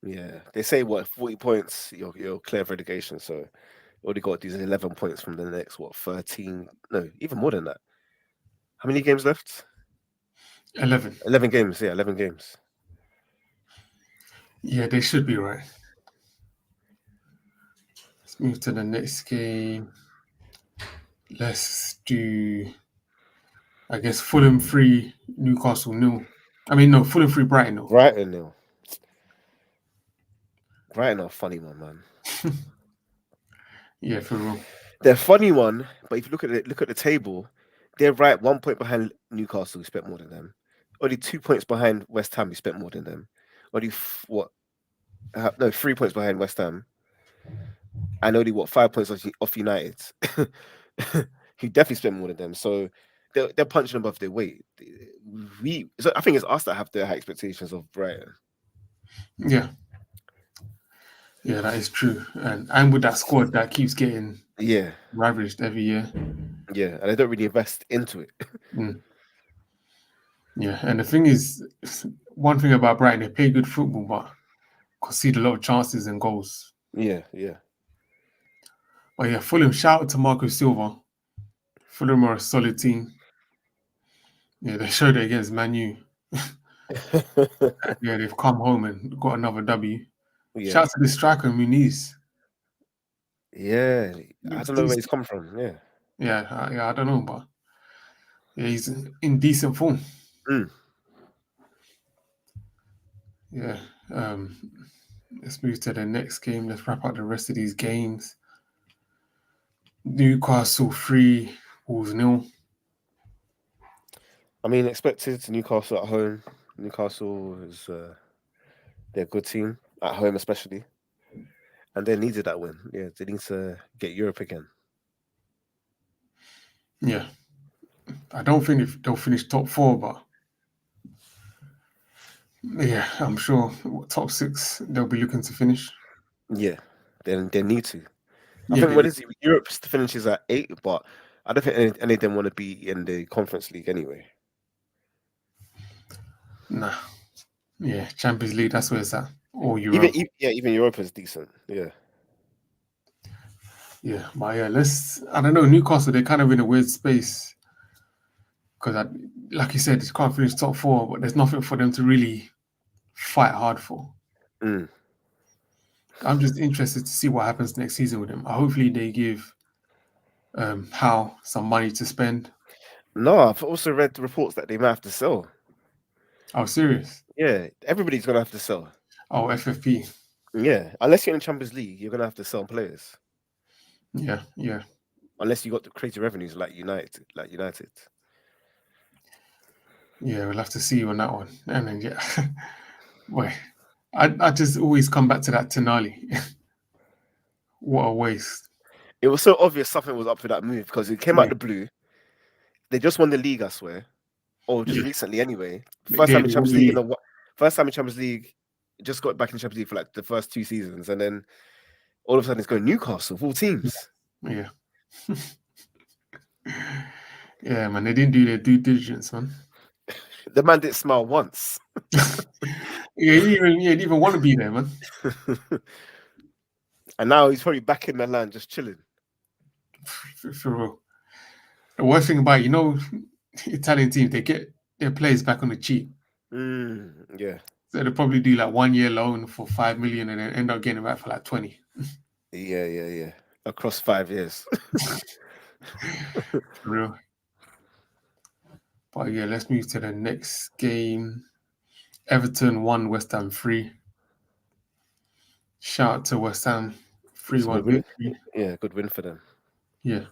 Yeah. They say, 40 points, you're clear of relegation. So you already got these 11 points from the next, 13? No, even more than that. How many games left? 11. 11 games. Yeah, 11 games. Yeah, they should be right. Let's move to the next game. Let's do, I guess, Fulham 3, Newcastle 0. I mean, no, Fulham 3, Brighton 0. Brighton 0. Brighton are a funny one, man. Yeah, for real. They're a funny one, but if you look at the table, they're right 1 point behind Newcastle, who spent more than them. Only 2 points behind West Ham, who spent more than them. Only 3 points behind West Ham, and only 5 points off United, who definitely spent more than them. So they're punching above their weight. So I think it's us that have the high expectations of Brighton. Yeah. Yeah, that is true. And with that squad that keeps getting ravaged every year. Yeah, and they don't really invest into it. Yeah, and the thing is, one thing about Brighton, they play good football, but concede a lot of chances and goals. Yeah. But yeah, Fulham, shout out to Marco Silva. Fulham are a solid team. Yeah, they showed it against Man U. Yeah, they've come home and got another W. Yeah. Shout out to the striker, Muniz. Yeah, I Looks don't know where decent. he's come from. Yeah. I don't know, but yeah, he's in decent form. Yeah. Let's move to the next game. Let's wrap up the rest of these games. Newcastle 3, Wolves 0. I mean, expected Newcastle at home. Newcastle is they're a good team at home, especially, and they needed that win. Yeah, they need to get Europe again. Yeah, I don't think they'll finish top 4, but yeah, I'm sure top 6 they'll be looking to finish. Yeah, they need to. I think when Europe finishes at 8, but I don't think any of them want to be in the Conference League anyway. Nah. Yeah, Champions League, that's where it's at. Or Europe. Even Europe is decent. Yeah. Yeah, but yeah, I don't know, Newcastle, they're kind of in a weird space. Because, like you said, they can't finish top 4, but there's nothing for them to really fight hard for. I'm just interested to see what happens next season with them. Hopefully they give Howe some money to spend. No, I've also read reports that they might have to sell. Oh, serious? Yeah, everybody's going to have to sell. Oh, FFP. Yeah, unless you're in the Champions League, you're going to have to sell players. Yeah. Unless you got the crazy revenues like United. Yeah, we'll have to see you on that one. And then, yeah. Wait, I just always come back to that Tonali. What a waste. It was so obvious something was up with that move because it came out the blue. They just won the league, I swear. Or just recently anyway. First time in Champions League, just got back in Champions League for like the first 2 seasons, and then all of a sudden it's going Newcastle, full teams. Yeah. Yeah, man, they didn't do their due diligence, man. The man didn't smile once. He didn't even want to be there, man. And now he's probably back in Milan just chilling. For real. The worst thing about Italian teams, they get their players back on the cheap. Yeah. So they'll probably do like 1 year loan for 5 million and then end up getting it back for like 20. Yeah. Across 5 years. For real. But yeah, let's move to the next game. Everton 1, West Ham 3. Shout out to West Ham. 3-1 victory. Yeah, good win for them. Yeah.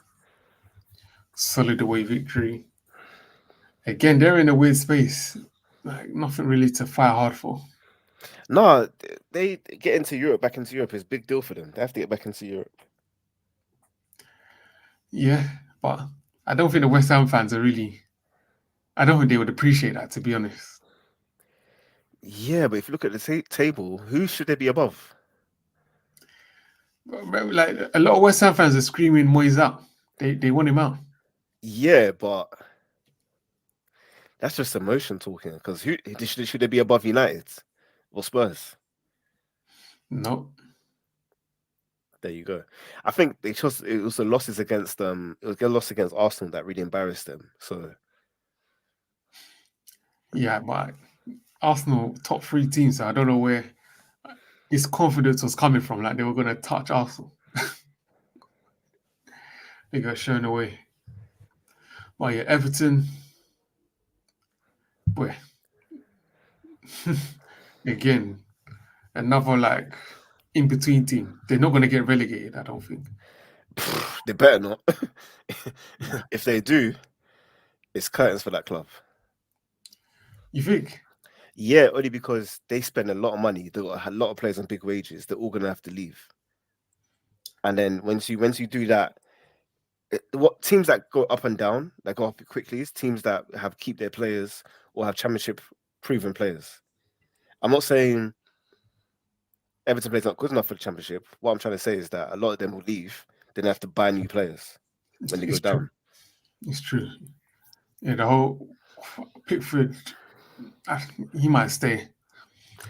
Solid away victory. Again, they're in a weird space. Like nothing really to fight hard for. No, they get back into Europe is a big deal for them. They have to get back into Europe. Yeah, but I don't think the West Ham fans are really... I don't think they would appreciate that, to be honest. Yeah, but if you look at the table, who should they be above? Like a lot of West Ham fans are screaming Moyes out. They want him out. Yeah, but that's just emotion talking. Because should they be above United or Spurs? No. There you go. I think it was the losses against it was a loss against Arsenal that really embarrassed them. So yeah, but Arsenal top 3 teams. So I don't know where this confidence was coming from. Like they were going to touch Arsenal. They got shown away. But yeah, Everton. Boy. Again, another like in-between team. They're not going to get relegated, I don't think. They better not. If they do, it's curtains for that club. You think? Yeah, only because they spend a lot of money. They got a lot of players on big wages. They're all gonna have to leave. And then once you do that, what teams that go up and down, that go up quickly, is teams that have keep their players or have championship proven players. I'm not saying Everton players not good enough for the championship. What I'm trying to say is that a lot of them will leave. Then they have to buy new players when they go It's true. down. It's true. Yeah, the whole Pickford, he might stay.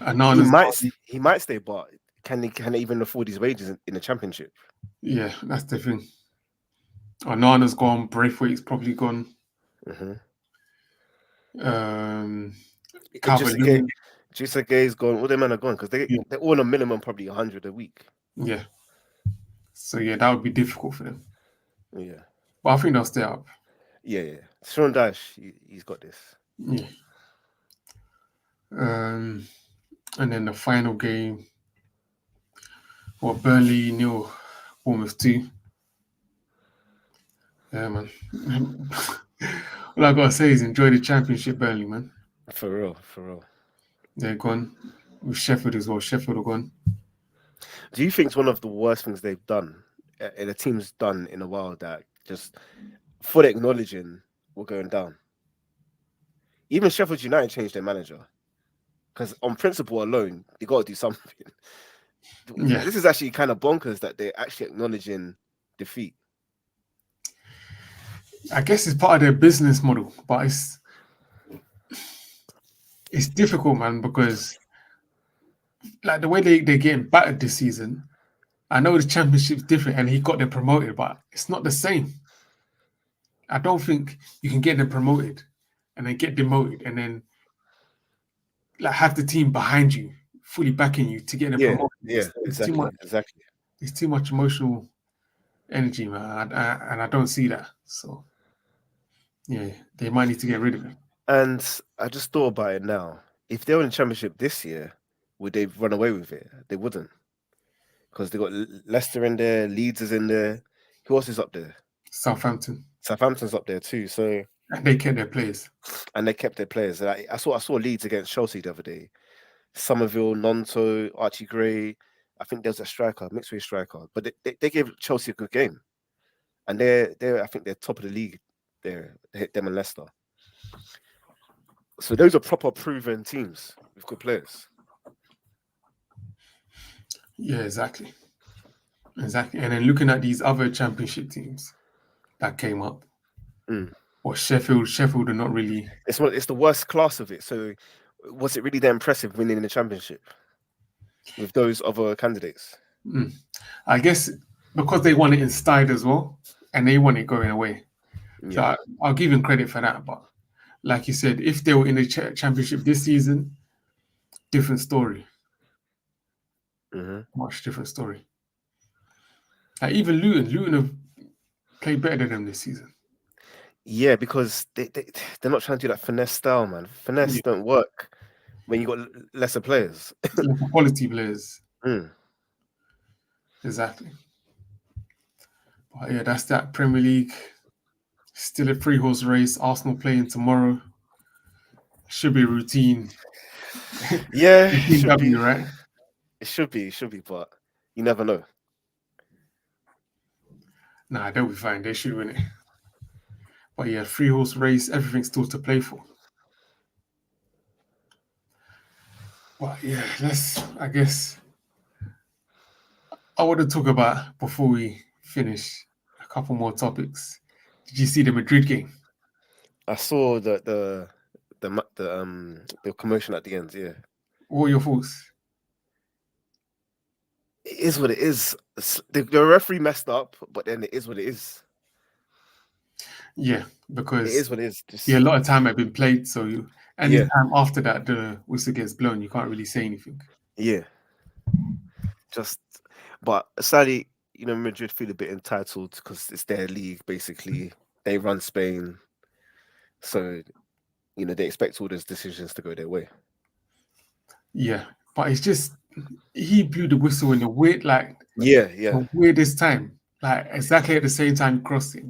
Anana's He might stay, but can they even afford his wages in the championship? yeah, that's the thing. Anana's gone. Braithwaite's probably gone. Calvert-Lewin. Juicer Gay's gone. All them men are gone because they're all on a minimum probably 100 a week. Yeah. So yeah, that would be difficult for them. Yeah. But I think they'll stay up. Yeah. Sean Dyche, he's got this. Yeah. And then the final game, Burnley 0, Bournemouth 2. Yeah, man. All I gotta say is enjoy the championship, Burnley, man. For real. They're gone. With Sheffield as well. Sheffield are gone. Do you think it's one of the worst things they've done, the team's done in a while, that just fully acknowledging we're going down? Even Sheffield United changed their manager because on principle alone, they got to do something. Yeah. This is actually kind of bonkers that they're actually acknowledging defeat. I guess it's part of their business model, but it's difficult, man, because like the way they're getting battered this season, I know the championship's different and he got them promoted, but it's not the same. I don't think you can get them promoted and then get demoted and then like have the team behind you, fully backing you to get them promoted. Exactly. It's too much emotional energy, man, and I don't see that. So yeah, they might need to get rid of him. And I just thought about it now. If they were in the championship this year, would they run away with it? They wouldn't. Because they got Leicester in there, Leeds is in there. Who else is up there? Southampton's up there too. So and they kept their players. I saw Leeds against Chelsea the other day. Somerville, Nonto, Archie Gray. I think there's a striker, mixed race striker. But they gave Chelsea a good game. And I think they're top of the league there. They hit them and Leicester. So those are proper proven teams with good players. Yeah, exactly. And then looking at these other championship teams that came up, or Sheffield are not really. It's the worst class of it. So was it really that impressive winning the championship with those other candidates? I guess because they won it in style as well, and they won it going away. Yeah. So I'll give them credit for that. But like you said, if they were in the championship this season, different story. Much different story. Like even Luton have played better than them this season. Yeah, because they're not trying to do that finesse style, man. Finesse don't work when you got lesser players. Quality players. Exactly. But yeah, that's that. Premier League. Still a 3-horse race. Arsenal playing tomorrow. Should be routine. Yeah, it should be, right? It should be, but you never know. Nah, they'll be fine. They should win it. But yeah, 3-horse race, everything's still to play for. But yeah, I want to talk about, before we finish, a couple more topics. Did you see the Madrid game? I saw the commotion at the end, yeah. What are your thoughts? It is what it is. The referee messed up, but then it is what it is. Yeah, because it is what it is. a lot of time had been played, so anytime after that the whistle gets blown, you can't really say anything. Yeah. But sadly, Madrid feel a bit entitled because it's their league, basically. They run Spain. So, they expect all those decisions to go their way. Yeah, but it's just, he blew the whistle in the weird, the weirdest time. like exactly at the same time he crossed it.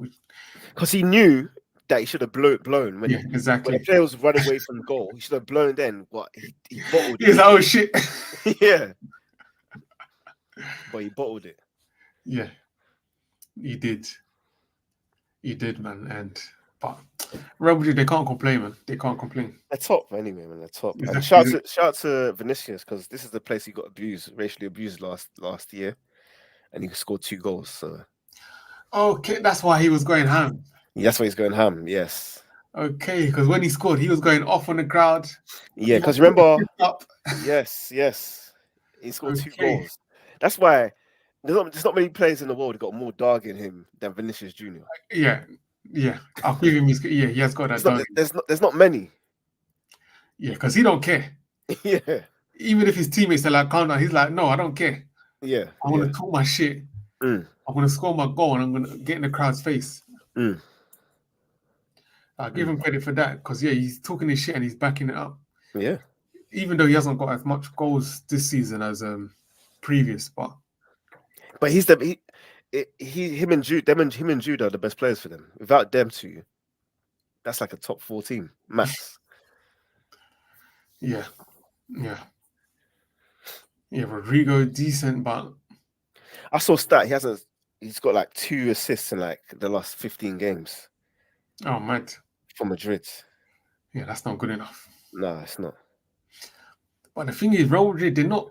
Because he knew that he should have blown when Yeah, when exactly. the player was running away from the goal. He should have blown then. What he bottled He's like, oh shit. it. Yeah, but he bottled it. Yeah, he did. He did, man. But Real Madrid, they can't complain, man. They can't complain. They're top anyway, man. They're top. And Exactly. shout out to Vinicius, because this is the place he got racially abused last year, and he scored 2 goals. So Okay, that's why he was going ham. that's why he's going ham. Yes. Okay, because when he scored, he was going off on the crowd. Yeah, He because was remember, up. yes, he scored 2 Okay. goals. That's why there's not many players in the world who got more dog in him than Vinicius Junior. Yeah. I'll give him his. Yeah, he has got that dog. There's not many. Yeah, because he don't care. Yeah. Even if his teammates are like, calm down, he's like, no, I don't care. Yeah. I'm gonna talk my shit. Mm. I'm gonna score my goal and I'm gonna get in the crowd's face. Mm. I'll give him credit for that because he's talking his shit and he's backing it up. Yeah. Even though he hasn't got as much goals this season as previous, but he's him and Jude are the best players for them. Without them two, that's like a top 4 team max. yeah. Rodrigo decent, but I saw stat he's got like 2 assists in like the last 15 games. Oh man, for Madrid. Yeah, that's not good enough. No, it's not. But the thing is, Real Madrid, they're not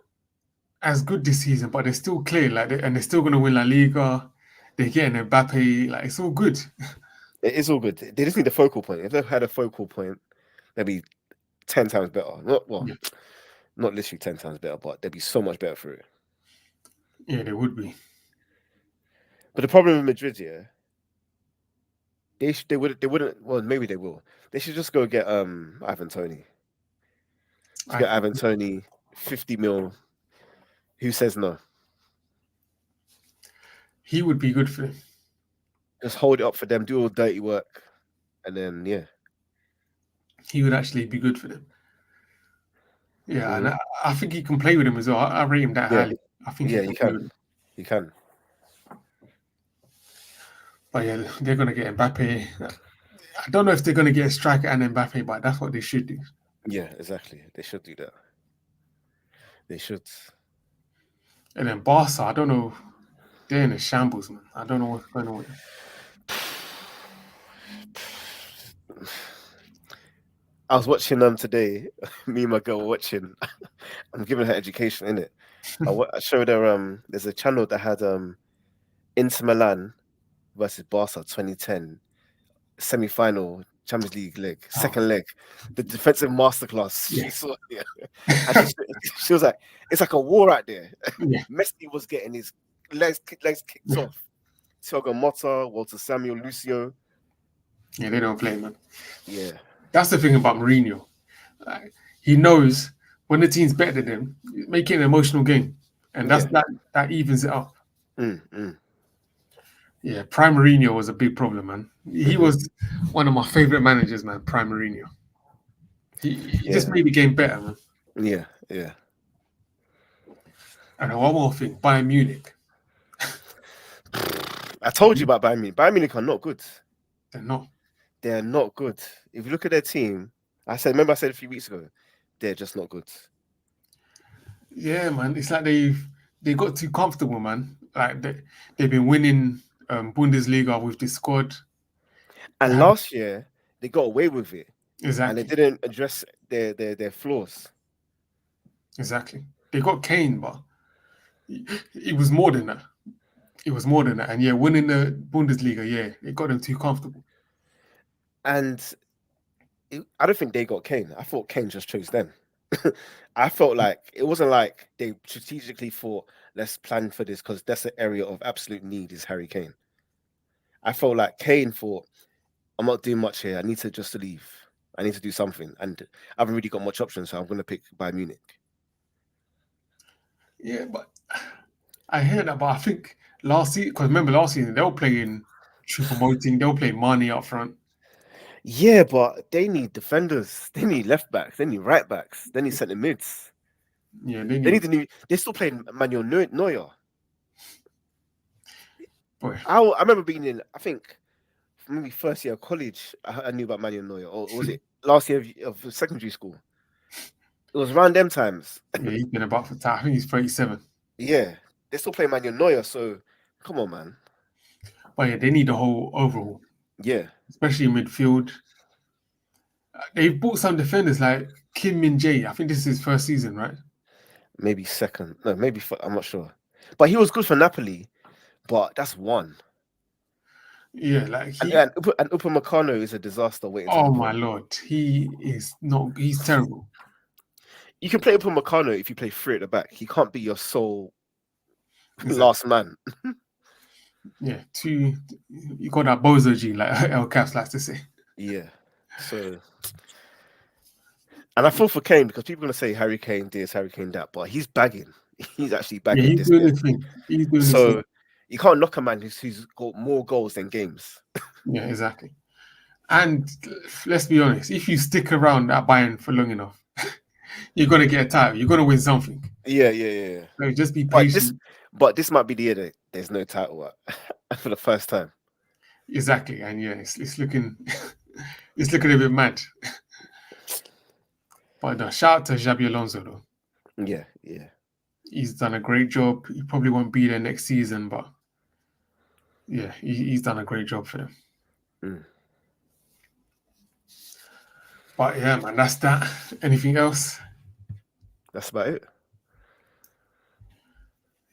as good this season, but they're still clear, and they're still gonna win La Liga. They're getting Mbappe, like it's all good. It is all good. They just need a focal point. If they've had a focal point, they'll be 10 times better. Not literally 10 times better, but they'll be so much better for it. Yeah, they would be. But the problem with Madrid, they wouldn't. Well, maybe they will. They should just go get Ivan Toney. Get Ivan Toney, 50 mil. Who says no? He would be good for them. Just hold it up for them, do all dirty work, and then he would actually be good for them. Yeah, and I think he can play with him as well. I rate him that highly. I think he can. He can. But yeah, they're gonna get Mbappe. I don't know if they're gonna get a striker and Mbappe, but that's what they should do. Yeah, exactly. They should do that. They should. And then Barca, I don't know. They're in a shambles, man. I don't know what's going on with them. I was watching them today. Me and my girl were watching. I'm giving her education in it. I showed her. There's a channel that had Inter Milan versus Barca 2010 semi-final Champions League leg, second leg, the defensive masterclass. Yeah. She saw, and she was like, "It's like a war out there." Yeah. Messi was getting his legs kicked off. Thiago Motta, Walter Samuel, Lucio. Yeah, they don't play, man. Yeah. That's the thing about Mourinho. He knows when the team's better than him, make it an emotional game. And that evens it up. Yeah, Prime Mourinho was a big problem, man. He was one of my favorite managers, man, Prime Mourinho. He just made the game better, man. Yeah. And one more thing, Bayern Munich. I told you about Bayern Munich. Bayern Munich are not good. They're not. They're not good. If you look at their team, I said a few weeks ago, they're just not good. Yeah, man. It's like they got too comfortable, man. Like they've been winning Bundesliga with this squad. And last year, they got away with it. Exactly. And they didn't address their flaws. Exactly. They got Kane, but it was more than that. And winning the Bundesliga, it got them too comfortable. And I don't think they got Kane. I thought Kane just chose them. I felt like it wasn't like they strategically thought, let's plan for this because that's the area of absolute need is Harry Kane. I felt like Kane thought, I'm not doing much here. I need to just leave. I need to do something. And I haven't really got much options, so I'm going to pick Bayern Munich. Yeah, but I heard that, but I think last season, because remember last season, they were playing Choupo-Moting, they were playing Mane up front. Yeah, but they need defenders. They need left backs. They need right backs. They need centre mids. Yeah, they're still playing Manuel Neuer. Boy, I remember being in, I think, maybe first year of college, I knew about Manuel Neuer, or was it last year of secondary school? It was around them times. yeah, he's been about for time. I think he's 37. Yeah, they still play Manuel Neuer, so come on, man. But yeah, they need a whole overhaul, Yeah, especially in midfield. They've bought some defenders like Kim Min Jae. I think this is his first season, right? maybe second. No, maybe I'm not sure. But he was good for Napoli, but that's one. Yeah, like And Upamecano is a disaster waiting to oh happen. my lord, he is not. He's terrible. You can play Upamecano if you play three at the back. He can't be your sole Exactly. last man. Yeah, you got that bozo gene, like El Caps likes to say. Yeah. So, and I feel for Kane because people are gonna say Harry Kane this, Harry Kane that, but he's bagging. He's actually Yeah, bagging he's this doing game. his thing. He's doing his So thing. you can't knock a man who's got more goals than games. Yeah, exactly. And let's be honest, if you stick around at Bayern for long enough, you're gonna get a title. You're gonna win something. Yeah. So just be But patient. this might be the year that there's no title for the first time. Exactly, and yeah, it's looking it's looking a bit mad. But no, shout out to Xabi Alonso though. Yeah. He's done a great job. He probably won't be there next season, but yeah, he's done a great job for them. Mm. But yeah, man, that's that. Anything else? That's about it.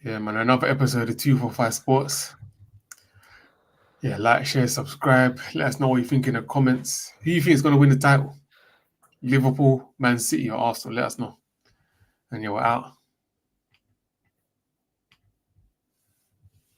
Yeah, man, another episode of 245 Sports. Yeah, like, share, subscribe. Let us know what you think in the comments. Who you think is going to win the title? Liverpool, Man City, or Arsenal? Let us know. And yeah, we're out.